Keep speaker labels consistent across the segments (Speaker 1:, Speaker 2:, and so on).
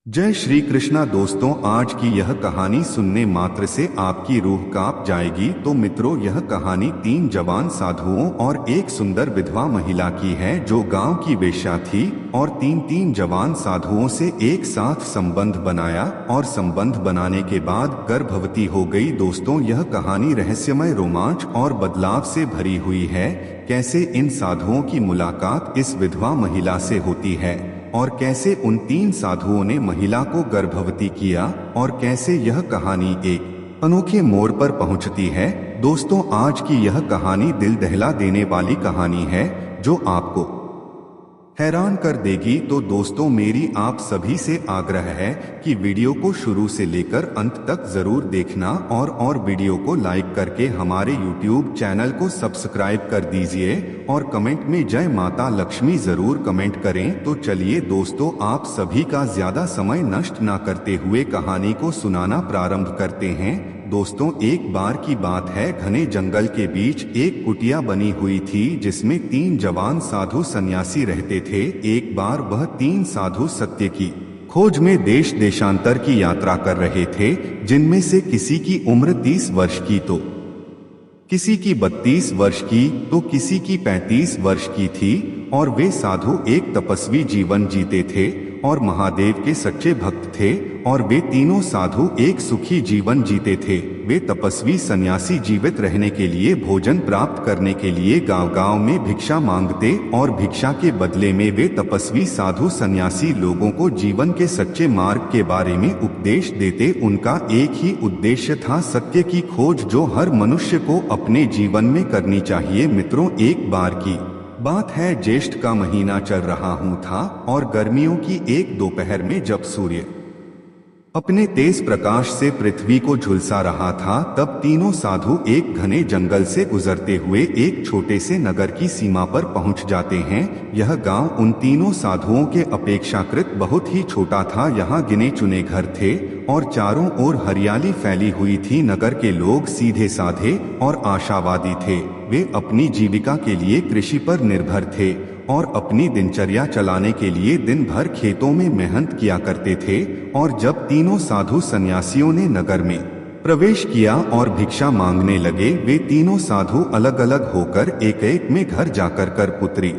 Speaker 1: जय श्री कृष्णा दोस्तों, आज की यह कहानी सुनने मात्र से आपकी रूह कांप जाएगी। तो मित्रों, यह कहानी 3 जवान साधुओं और एक सुंदर विधवा महिला की है जो गांव की वेश्या थी और तीन जवान साधुओं से एक साथ संबंध बनाया और संबंध बनाने के बाद गर्भवती हो गई। दोस्तों, यह कहानी रहस्यमय, रोमांच और बदलाव से भरी हुई है। कैसे इन साधुओं की मुलाकात इस विधवा महिला से होती है और कैसे उन 3 साधुओं ने महिला को गर्भवती किया और कैसे यह कहानी एक अनोखे मोड़ पर पहुंचती है। दोस्तों, आज की यह कहानी दिल दहला देने वाली कहानी है जो आपको हैरान कर देगी। तो दोस्तों, मेरी आप सभी से आग्रह है कि वीडियो को शुरू से लेकर अंत तक जरूर देखना और वीडियो को लाइक करके हमारे YouTube चैनल को सब्सक्राइब कर दीजिए और कमेंट में जय माता लक्ष्मी जरूर कमेंट करें। तो चलिए दोस्तों, आप सभी का ज्यादा समय नष्ट ना करते हुए कहानी को सुनाना प्रारंभ करते हैं। दोस्तों, एक बार की बात है, घने जंगल के बीच एक कुटिया बनी हुई थी जिसमें 3 जवान साधु सन्यासी रहते थे। एक बार वह 3 साधु सत्य की खोज में देश देशांतर की यात्रा कर रहे थे, जिनमें से किसी की उम्र 30 वर्ष की तो किसी की 32 वर्ष की तो किसी की 35 वर्ष की थी और वे साधु एक तपस्वी जीवन जीते थे और महादेव के सच्चे भक्त थे और वे तीनों साधु एक सुखी जीवन जीते थे। वे तपस्वी सन्यासी जीवित रहने के लिए, भोजन प्राप्त करने के लिए गांव-गांव में भिक्षा मांगते और भिक्षा के बदले में वे तपस्वी साधु सन्यासी लोगों को जीवन के सच्चे मार्ग के बारे में उपदेश देते। उनका एक ही उद्देश्य था, सत्य की खोज जो हर मनुष्य को अपने जीवन में करनी चाहिए। मित्रों, एक बार की बात है, ज्येष्ठ का महीना चल रहा था और गर्मियों की एक दोपहर में जब सूर्य अपने तेज प्रकाश से पृथ्वी को झुलसा रहा था, तब तीनों साधु एक घने जंगल से गुजरते हुए एक छोटे से नगर की सीमा पर पहुंच जाते हैं। यह गांव उन तीनों साधुओं के अपेक्षाकृत बहुत ही छोटा था। यहाँ गिने चुने घर थे और चारों ओर हरियाली फैली हुई थी। नगर के लोग सीधे साधे और आशावादी थे। वे अपनी जीविका के लिए कृषि पर निर्भर थे और अपनी दिनचर्या चलाने के लिए दिन भर खेतों में मेहनत किया करते थे। और जब तीनों साधु सन्यासियों ने नगर में प्रवेश किया और भिक्षा मांगने लगे, वे तीनों साधु अलग अलग होकर एक में घर जाकर कर पुत्री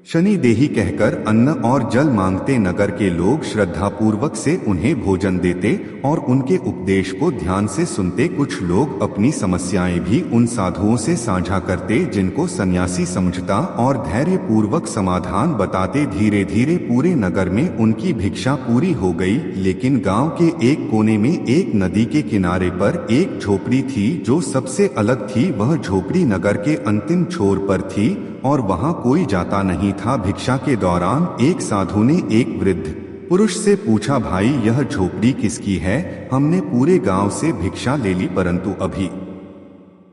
Speaker 1: शनि देही कहकर अन्न और जल मांगते। नगर के लोग श्रद्धापूर्वक से उन्हें भोजन देते और उनके उपदेश को ध्यान से सुनते। कुछ लोग अपनी समस्याएं भी उन साधुओं से साझा करते, जिनको सन्यासी समझता और धैर्य पूर्वक समाधान बताते। धीरे धीरे पूरे नगर में उनकी भिक्षा पूरी हो गई। लेकिन गांव के एक कोने में एक नदी के किनारे पर एक झोपड़ी थी जो सबसे अलग थी। वह झोपड़ी नगर के अंतिम छोर पर थी और वहां कोई जाता नहीं था। भिक्षा के दौरान एक साधु ने एक वृद्ध पुरुष से पूछा, भाई, यह झोपड़ी किसकी है? हमने पूरे गांव से भिक्षा ले ली, परंतु अभी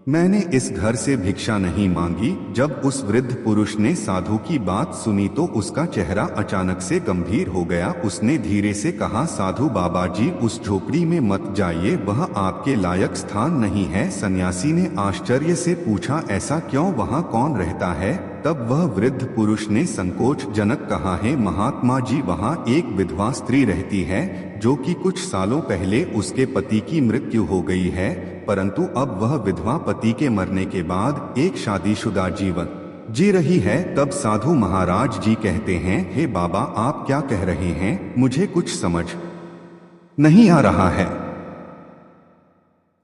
Speaker 1: मैंने इस घर से भिक्षा नहीं मांगी। जब उस वृद्ध पुरुष ने साधु की बात सुनी तो उसका चेहरा अचानक से गंभीर हो गया। उसने धीरे से कहा, साधु बाबा जी, उस झोपड़ी में मत जाइए, वह आपके लायक स्थान नहीं है। सन्यासी ने आश्चर्य से पूछा, ऐसा क्यों? वहाँ कौन रहता है? तब वह वृद्ध पुरुष ने संकोचजनक कहा है, महात्मा जी, वहाँ एक विधवा स्त्री रहती है जो कि कुछ सालों पहले उसके पति की मृत्यु हो गई है, परंतु अब वह विधवा पति के मरने के बाद एक शादीशुदा जीवन जी रही है। तब साधु महाराज जी कहते हैं, हे बाबा, आप क्या कह रहे हैं? मुझे कुछ समझ नहीं आ रहा है।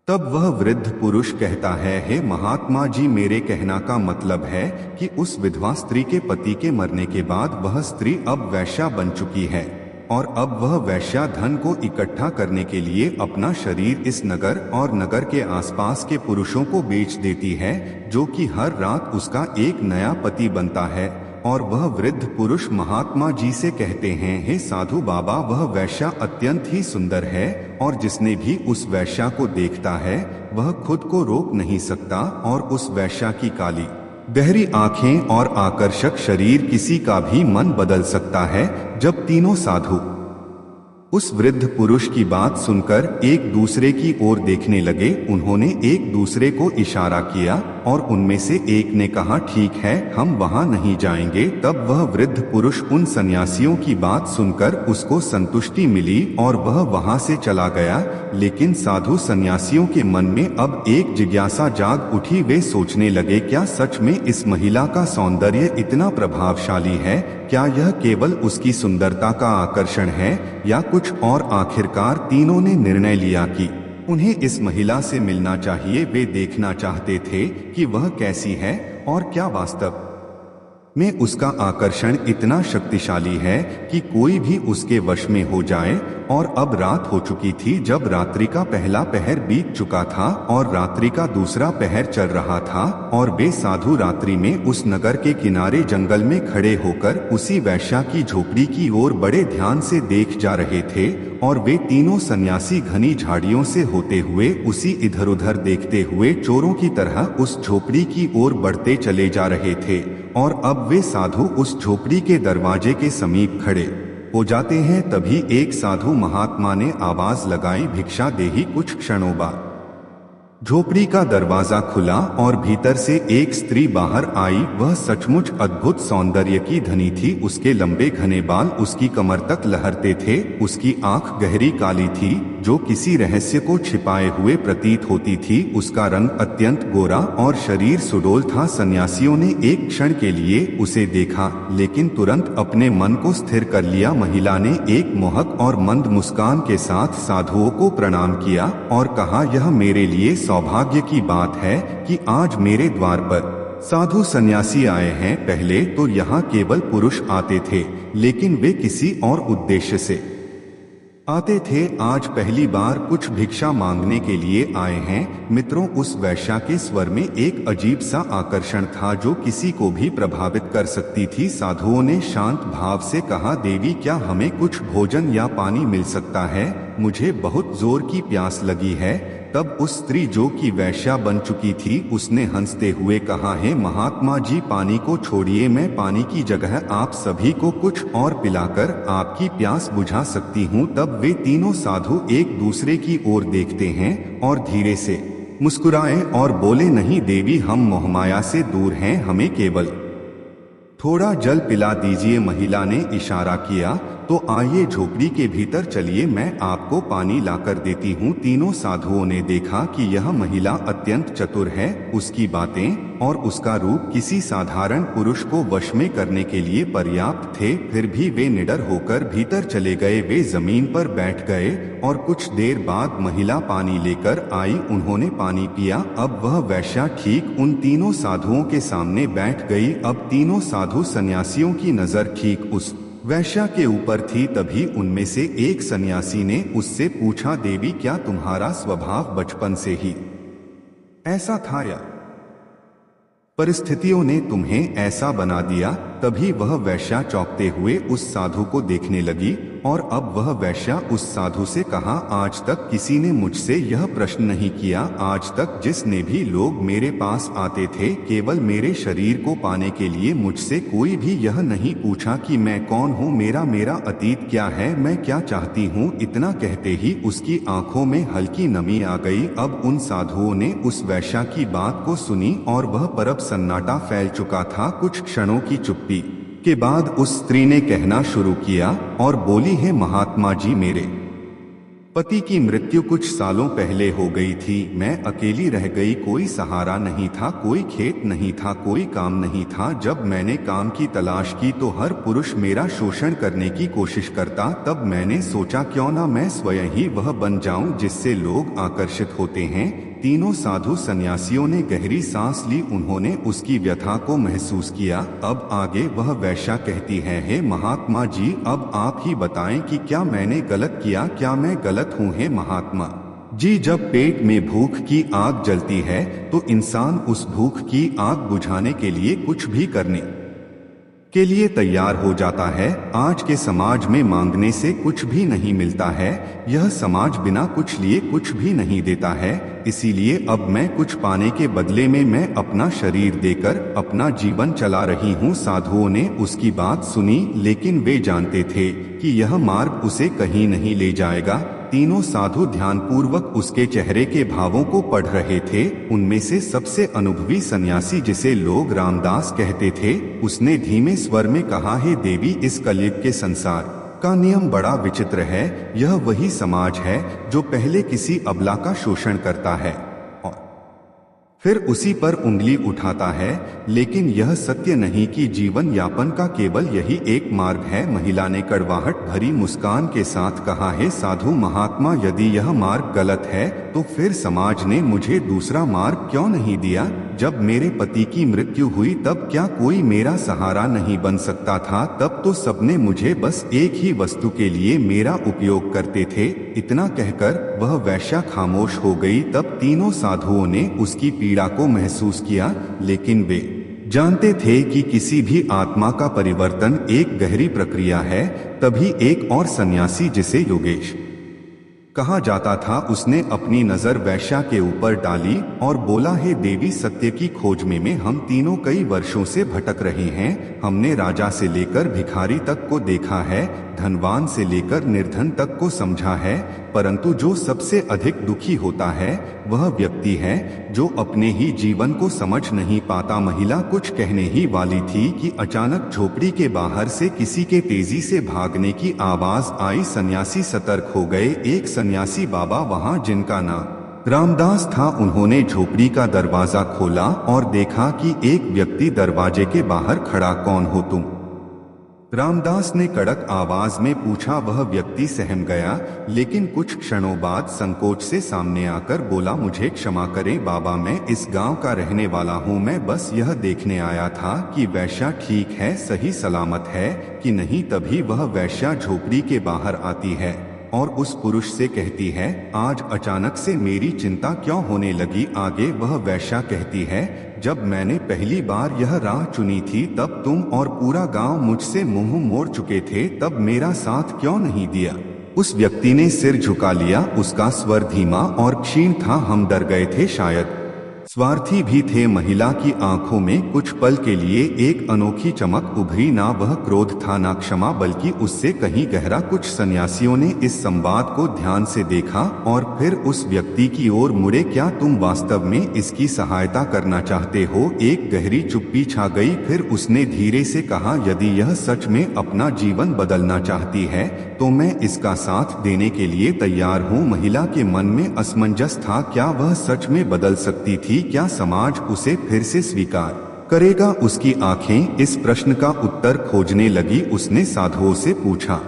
Speaker 1: तब वह वृद्ध पुरुष कहता है, हे महात्मा जी, मेरे कहना का मतलब है कि उस विधवा स्त्री के पति के मरने के बाद वह स्त्री अब वैश्या बन चुकी है और अब वह वैश्या धन को इकट्ठा करने के लिए अपना शरीर इस नगर और नगर के आसपास के पुरुषों को बेच देती है, जो कि हर रात उसका एक नया पति बनता है। और वह वृद्ध पुरुष महात्मा जी से कहते हैं, हे साधु बाबा, वह वैश्या अत्यंत ही सुंदर है और जिसने भी उस वैश्या को देखता है वह खुद को रोक नहीं सकता और उस वैश्या की काली गहरी आंखें और आकर्षक शरीर किसी का भी मन बदल सकता है। जब तीनों साधु उस वृद्ध पुरुष की बात सुनकर एक दूसरे की ओर देखने लगे। उन्होंने एक दूसरे को इशारा किया और उनमें से एक ने कहा, ठीक है, हम वहां नहीं जाएंगे। तब वह वृद्ध पुरुष उन सन्यासियों की बात सुनकर उसको संतुष्टि मिली और वह वहां से चला गया। लेकिन साधु सन्यासियों के मन में अब एक जिज्ञासा जाग उठी। वे सोचने लगे, क्या सच में इस महिला का सौंदर्य इतना प्रभावशाली है? क्या यह केवल उसकी सुंदरता का आकर्षण है या कुछ और? आखिरकार तीनों ने निर्णय लिया कि उन्हें इस महिला से मिलना चाहिए। वे देखना चाहते थे कि वह कैसी है और क्या वास्तव में उसका आकर्षण इतना शक्तिशाली है कि कोई भी उसके वश में हो जाए। और अब रात हो चुकी थी। जब रात्रि का पहला पहर बीत चुका था और रात्रि का दूसरा पहर चल रहा था और वे साधु रात्रि में उस नगर के किनारे जंगल में खड़े होकर उसी वैश्या की झोपड़ी की ओर बड़े ध्यान से देख जा रहे थे। और वे तीनों सन्यासी घनी झाड़ियों से होते हुए उसी इधर उधर देखते हुए चोरों की तरह उस झोपड़ी की ओर बढ़ते चले जा रहे थे। और अब वे साधु उस झोपड़ी के दरवाजे के समीप खड़े हो जाते हैं। तभी एक साधु महात्मा ने आवाज लगाई, भिक्षा देही। कुछ क्षणों बाद झोपड़ी का दरवाजा खुला और भीतर से एक स्त्री बाहर आई। वह सचमुच अद्भुत सौंदर्य की धनी थी। उसके लंबे घने बाल उसकी कमर तक लहरते थे। उसकी आंख गहरी काली थी जो किसी रहस्य को छिपाए हुए प्रतीत होती थी। उसका रंग अत्यंत गोरा और शरीर सुडौल था। सन्यासियों ने एक क्षण के लिए उसे देखा लेकिन तुरंत अपने मन को स्थिर कर लिया। महिला ने एक मोहक और मंद मुस्कान के साथ साधुओं को प्रणाम किया और कहा, यह मेरे लिए सौभाग्य की बात है कि आज मेरे द्वार पर साधु सन्यासी आए हैं। पहले तो यहाँ केवल पुरुष आते थे लेकिन वे किसी और उद्देश्य से आते थे। आज पहली बार कुछ भिक्षा मांगने के लिए आए हैं। मित्रों, उस वैश्या के स्वर में एक अजीब सा आकर्षण था जो किसी को भी प्रभावित कर सकती थी। साधुओं ने शांत भाव से कहा, देवी, क्या हमें कुछ भोजन या पानी मिल सकता है? मुझे बहुत जोर की प्यास लगी है। तब उस स्त्री जो कि वैश्या बन चुकी थी उसने हंसते हुए कहा, हे महात्मा जी, पानी को छोड़िए, मैं पानी की जगह आप सभी को कुछ और पिलाकर आपकी प्यास बुझा सकती हूँ। तब वे तीनों साधु एक दूसरे की ओर देखते हैं और धीरे से मुस्कुराए और बोले, नहीं देवी, हम मोहमाया से दूर हैं, हमें केवल थोड़ा जल पिला दीजिए। महिला ने इशारा किया, तो आइए झोपड़ी के भीतर चलिए, मैं आपको पानी लाकर देती हूँ। तीनों साधुओं ने देखा कि यह महिला अत्यंत चतुर है। उसकी बातें और उसका रूप किसी साधारण पुरुष को वश में करने के लिए पर्याप्त थे। फिर भी वे निडर होकर भीतर चले गए। वे जमीन पर बैठ गए और कुछ देर बाद महिला पानी लेकर आई। उन्होंने पानी पिया। अब वह वैश्या ठीक उन तीनों साधुओं के सामने बैठ गई। अब तीनों साधु सन्यासियों की नजर ठीक उस वैश्या के ऊपर थी। तभी उनमें से एक सन्यासी ने उससे पूछा, देवी, क्या तुम्हारा स्वभाव बचपन से ही ऐसा था या परिस्थितियों ने तुम्हें ऐसा बना दिया? तभी वह वैश्या चौंकते हुए उस साधु को देखने लगी और अब वह वैश्या उस साधु से कहा, आज तक किसी ने मुझसे यह प्रश्न नहीं किया। आज तक जिसने भी लोग मेरे पास आते थे केवल मेरे शरीर को पाने के लिए, मुझसे कोई भी यह नहीं पूछा कि मैं कौन हूँ, मेरा अतीत क्या है, मैं क्या चाहती हूँ। इतना कहते ही उसकी आंखों में हल्की नमी आ गई। अब उन साधुओं ने उस वैश्या की बात को सुनी और वह परम सन्नाटा फैल चुका था। कुछ क्षणों की चुप्पी के बाद उस स्त्री ने कहना शुरू किया और बोली, है महात्मा जी, मेरे पति की मृत्यु कुछ सालों पहले हो गई थी। मैं अकेली रह गई, कोई सहारा नहीं था, कोई खेत नहीं था, कोई काम नहीं था। जब मैंने काम की तलाश की तो हर पुरुष मेरा शोषण करने की कोशिश करता। तब मैंने सोचा क्यों ना मैं स्वयं ही वह बन जाऊं जिससे लोग आकर्षित होते हैं। तीनों साधु सन्यासियों ने गहरी सांस ली। उन्होंने उसकी व्यथा को महसूस किया। अब आगे वह वैश्या कहती है, हे महात्मा जी, अब आप ही बताएं कि क्या मैंने गलत किया, क्या मैं गलत हूँ? हे महात्मा जी, जब पेट में भूख की आग जलती है तो इंसान उस भूख की आग बुझाने के लिए कुछ भी करने के लिए तैयार हो जाता है। आज के समाज में मांगने से कुछ भी नहीं मिलता है। यह समाज बिना कुछ लिए कुछ भी नहीं देता है। इसीलिए अब मैं कुछ पाने के बदले में मैं अपना शरीर देकर अपना जीवन चला रही हूँ। साधुओं ने उसकी बात सुनी, लेकिन वे जानते थे कि यह मार्ग उसे कहीं नहीं ले जाएगा। तीनों साधु ध्यानपूर्वक उसके चेहरे के भावों को पढ़ रहे थे। उनमें से सबसे अनुभवी सन्यासी, जिसे लोग रामदास कहते थे, उसने धीमे स्वर में कहा, हे देवी, इस कलयुग के संसार का नियम बड़ा विचित्र है। यह वही समाज है जो पहले किसी अबला का शोषण करता है और फिर उसी पर उंगली उठाता है। लेकिन यह सत्य नहीं कि जीवन यापन का केवल यही एक मार्ग है। महिला ने कड़वाहट भरी मुस्कान के साथ कहा, है साधु महात्मा, यदि यह मार्ग गलत है तो फिर समाज ने मुझे दूसरा मार्ग क्यों नहीं दिया? जब मेरे पति की मृत्यु हुई तब क्या कोई मेरा सहारा नहीं बन सकता था? तब तो सबने मुझे बस एक ही वस्तु के लिए मेरा उपयोग करते थे। इतना कहकर वह वैश्या खामोश हो गई। तब तीनों साधुओं ने उसकी पीड़ा को महसूस किया, लेकिन वे जानते थे कि किसी भी आत्मा का परिवर्तन एक गहरी प्रक्रिया है। तभी एक और सन्यासी, जिसे योगेश कहा जाता था, उसने अपनी नजर वैश्या के ऊपर डाली और बोला, हे देवी, सत्य की खोज में हम तीनों कई वर्षों से भटक रहे हैं। हमने राजा से लेकर भिखारी तक को देखा है, धनवान से लेकर निर्धन तक को समझा है, परंतु जो सबसे अधिक दुखी होता है वह व्यक्ति है जो अपने ही जीवन को समझ नहीं पाता। महिला कुछ कहने ही वाली थी कि अचानक झोपड़ी के बाहर से किसी के तेजी से भागने की आवाज आई। सन्यासी सतर्क हो गए। एक सन्यासी बाबा वहां, जिनका नाम रामदास था, उन्होंने झोपड़ी का दरवाजा खोला और देखा कि एक व्यक्ति दरवाजे के बाहर खड़ा। कौन हो तुम? रामदास ने कड़क आवाज में पूछा। वह व्यक्ति सहम गया, लेकिन कुछ क्षणों बाद संकोच से सामने आकर बोला, मुझे क्षमा करें बाबा, मैं इस गांव का रहने वाला हूं। मैं बस यह देखने आया था कि वैश्या ठीक है, सही सलामत है कि नहीं। तभी वह वैश्या झोपड़ी के बाहर आती है और उस पुरुष से कहती है, आज अचानक से मेरी चिंता क्यों होने लगी? आगे वह वैश्या कहती है, जब मैंने पहली बार यह राह चुनी थी तब तुम और पूरा गांव मुझसे मुंह मोड़ चुके थे, तब मेरा साथ क्यों नहीं दिया? उस व्यक्ति ने सिर झुका लिया। उसका स्वर धीमा और क्षीण था। हम डर गए थे, शायद स्वार्थी भी थे। महिला की आंखों में कुछ पल के लिए एक अनोखी चमक उभरी। ना वह क्रोध था, ना क्षमा, बल्कि उससे कहीं गहरा कुछ। सन्यासियों ने इस संवाद को ध्यान से देखा और फिर उस व्यक्ति की ओर मुड़े। क्या तुम वास्तव में इसकी सहायता करना चाहते हो? एक गहरी चुप्पी छा गई। फिर उसने धीरे से कहा, यदि यह सच में अपना जीवन बदलना चाहती है तो मैं इसका साथ देने के लिए तैयार हूँ। महिला के मन में असमंजस था। क्या वह सच में बदल सकती थी? क्या समाज उसे फिर से स्वीकार करेगा? उसकी आंखें इस प्रश्न का उत्तर खोजने लगी। उसने साधुओं से पूछा,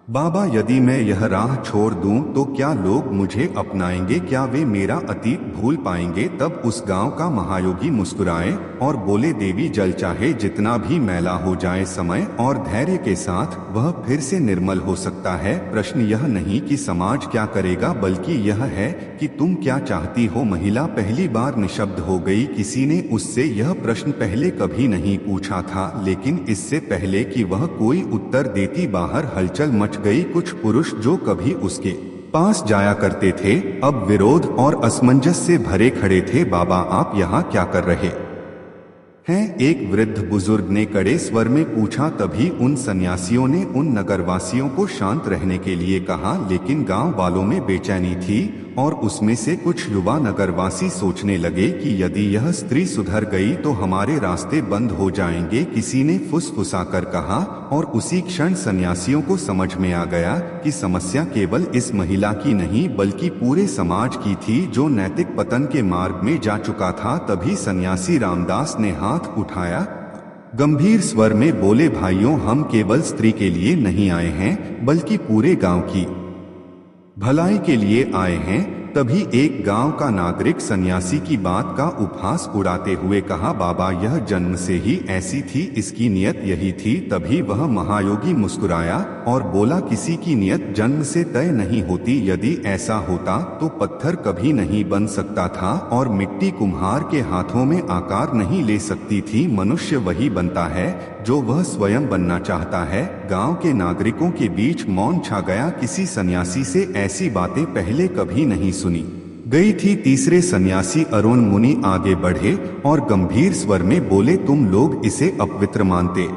Speaker 1: बाबा, यदि मैं यह राह छोड़ दूं तो क्या लोग मुझे अपनाएंगे? क्या वे मेरा अतीत भूल पाएंगे? तब उस गांव का महायोगी मुस्कुराए और बोले, देवी, जल चाहे जितना भी मैला हो जाए, समय और धैर्य के साथ वह फिर से निर्मल हो सकता है। प्रश्न यह नहीं कि समाज क्या करेगा, बल्कि यह है कि तुम क्या चाहती हो? महिला पहली बार निशब्द हो गई। किसी ने उससे यह प्रश्न पहले कभी नहीं पूछा था, लेकिन इससे पहले कि वह कोई उत्तर देती, बाहर हलचल मच गई। कुछ पुरुष जो कभी उसके पास जाया करते थे, अब विरोध और असमंजस से भरे खड़े थे। बाबा, आप यहाँ क्या कर रहे हैं? एक वृद्ध बुजुर्ग ने कड़े स्वर में पूछा। तभी उन सन्यासियों ने उन नगरवासियों को शांत रहने के लिए कहा, लेकिन गांव वालों में बेचैनी थी और उसमें से कुछ युवा नगरवासी सोचने लगे कि यदि यह स्त्री सुधर गई तो हमारे रास्ते बंद हो जाएंगे। किसी ने फुसफुसाकर कहा और उसी क्षण सन्यासियों को समझ में आ गया कि समस्या केवल इस महिला की नहीं बल्कि पूरे समाज की थी, जो नैतिक पतन के मार्ग में जा चुका था। तभी सन्यासी रामदास ने हाथ उठाया, गंभीर स्वर में बोले, भाइयों, हम केवल स्त्री के लिए नहीं आए हैं बल्कि पूरे गांव की भलाई के लिए आए हैं। तभी एक गांव का नागरिक सन्यासी की बात का उपहास उड़ाते हुए कहा, बाबा, यह जन्म से ही ऐसी थी, इसकी नियत यही थी। तभी वह महायोगी मुस्कुराया और बोला, किसी की नियत जन्म से तय नहीं होती। यदि ऐसा होता तो पत्थर कभी नहीं बन सकता था और मिट्टी कुम्हार के हाथों में आकार नहीं ले सकती थी। मनुष्य वही बनता है जो वह स्वयं बनना चाहता है। गांव के नागरिकों के बीच मौन छा गया। किसी सन्यासी से ऐसी बातें पहले कभी नहीं सुनी गई थी। तीसरे सन्यासी अरुण मुनि आगे बढ़े और गंभीर स्वर में बोले, तुम लोग इसे अपवित्र मानते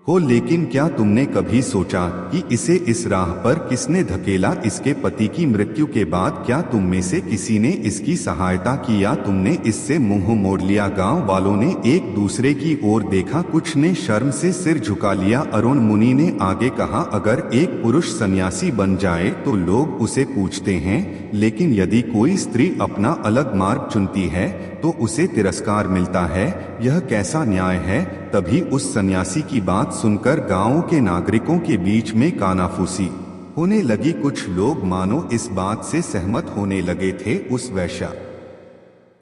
Speaker 1: हो, लेकिन क्या तुमने कभी सोचा कि इसे इस राह पर किसने धकेला? इसके पति की मृत्यु के बाद क्या तुम में से किसी ने इसकी सहायता की या तुमने इससे मुंह मोड़ लिया? गांव वालों ने एक दूसरे की ओर देखा, कुछ ने शर्म से सिर झुका लिया। अरुण मुनि ने आगे कहा, अगर एक पुरुष सन्यासी बन जाए तो लोग उसे पूछते हैं, लेकिन यदि कोई स्त्री अपना अलग मार्ग चुनती है तो उसे तिरस्कार मिलता है। यह कैसा न्याय है? तभी उस सन्यासी की बात सुनकर गांवों के नागरिकों के बीच में कानाफूसी होने लगी। कुछ लोग मानो इस बात से सहमत होने लगे थे। उस वैश्या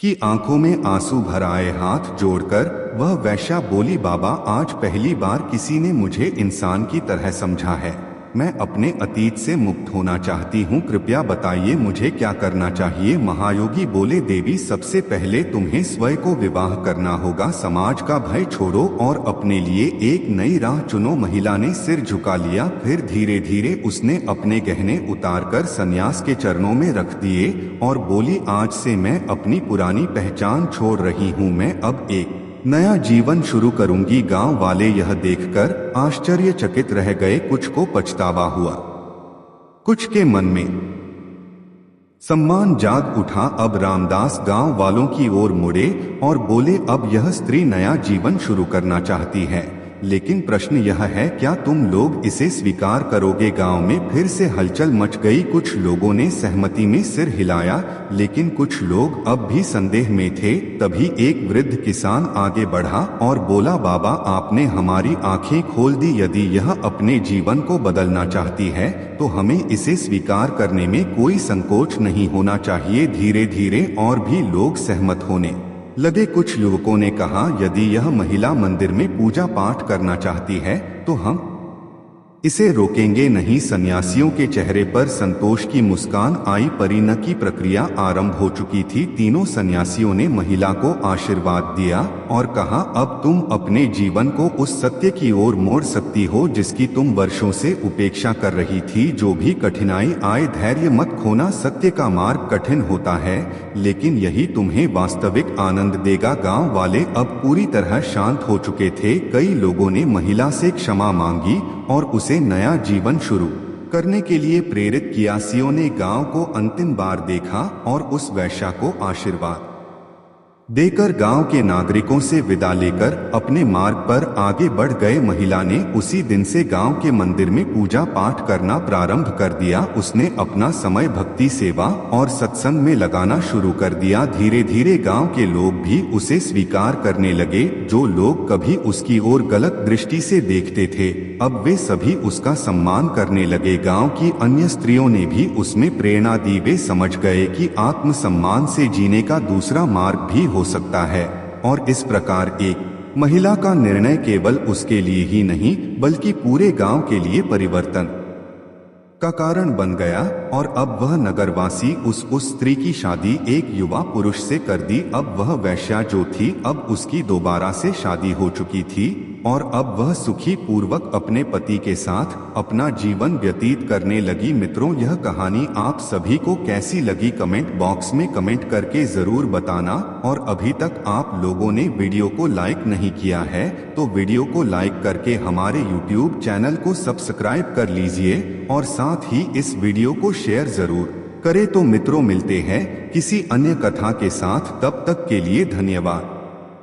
Speaker 1: की आंखों में आंसू भर आए। हाथ जोड़कर वह वैश्या बोली, बाबा, आज पहली बार किसी ने मुझे इंसान की तरह समझा है। मैं अपने अतीत से मुक्त होना चाहती हूँ, कृपया बताइए मुझे क्या करना चाहिए? महायोगी बोले, देवी, सबसे पहले तुम्हें स्वयं को विवाह करना होगा। समाज का भय छोड़ो और अपने लिए एक नई राह चुनो। महिला ने सिर झुका लिया। फिर धीरे धीरे उसने अपने गहने उतारकर सन्यास के चरणों में रख दिए और बोली, आज से मैं अपनी पुरानी पहचान छोड़ रही हूँ। मैं अब एक नया जीवन शुरू करूंगी। गांव वाले यह देखकर आश्चर्यचकित रह गए। कुछ को पछतावा हुआ, कुछ के मन में सम्मान जाग उठा। अब रामदास गांव वालों की ओर मुड़े और बोले, अब यह स्त्री नया जीवन शुरू करना चाहती है, लेकिन प्रश्न यह है, क्या तुम लोग इसे स्वीकार करोगे? गांव में फिर से हलचल मच गई। कुछ लोगों ने सहमति में सिर हिलाया, लेकिन कुछ लोग अब भी संदेह में थे। तभी एक वृद्ध किसान आगे बढ़ा और बोला, बाबा, आपने हमारी आंखें खोल दी। यदि यह अपने जीवन को बदलना चाहती है तो हमें इसे स्वीकार करने में कोई संकोच नहीं होना चाहिए। धीरे धीरे और भी लोग सहमत होने लगे। कुछ युवकों ने कहा, यदि यह महिला मंदिर में पूजा पाठ करना चाहती है तो हम इसे रोकेंगे नहीं। सन्यासियों के चेहरे पर संतोष की मुस्कान आई। परिणय की प्रक्रिया आरंभ हो चुकी थी। तीनों सन्यासियों ने महिला को आशीर्वाद दिया और कहा, अब तुम अपने जीवन को उस सत्य की ओर मोड़ सकती हो जिसकी तुम वर्षों से उपेक्षा कर रही थी। जो भी कठिनाई आए, धैर्य मत खोना। सत्य का मार्ग कठिन होता है, लेकिन यही तुम्हें वास्तविक आनंद देगा। गांव वाले अब पूरी तरह शांत हो चुके थे। कई लोगों ने महिला से क्षमा मांगी और उसे नया जीवन शुरू करने के लिए प्रेरित किया। सियों ने गांव को अंतिम बार देखा और उस वैश्या को आशीर्वाद देकर गांव के नागरिकों से विदा लेकर अपने मार्ग पर आगे बढ़ गए। महिला ने उसी दिन से गांव के मंदिर में पूजा पाठ करना प्रारंभ कर दिया। उसने अपना समय भक्ति सेवा और सत्संग में लगाना शुरू कर दिया। धीरे धीरे गांव के लोग भी उसे स्वीकार करने लगे। जो लोग कभी उसकी ओर गलत दृष्टि से देखते थे, अब वे सभी उसका सम्मान करने लगे। गांव की अन्य स्त्रियों ने भी उसमें प्रेरणा दी। वे समझ गए कि आत्मसम्मान से जीने का दूसरा मार्ग भी हो सकता है और इस प्रकार एक महिला का निर्णय केवल उसके लिए ही नहीं बल्कि पूरे गांव के लिए परिवर्तन का कारण बन गया। और अब वह नगरवासी उस स्त्री की शादी एक युवा पुरुष से कर दी। अब वह वैश्या जो थी, अब उसकी दोबारा से शादी हो चुकी थी और अब वह सुखी पूर्वक अपने पति के साथ अपना जीवन व्यतीत करने लगी। मित्रों, यह कहानी आप सभी को कैसी लगी कमेंट बॉक्स में कमेंट करके जरूर बताना। और अभी तक आप लोगों ने वीडियो को लाइक नहीं किया है तो वीडियो को लाइक करके हमारे YouTube चैनल को सब्सक्राइब कर लीजिए और साथ ही इस वीडियो को शेयर जरूर करें। तो मित्रों, मिलते हैं किसी अन्य कथा के साथ, तब तक के लिए धन्यवाद।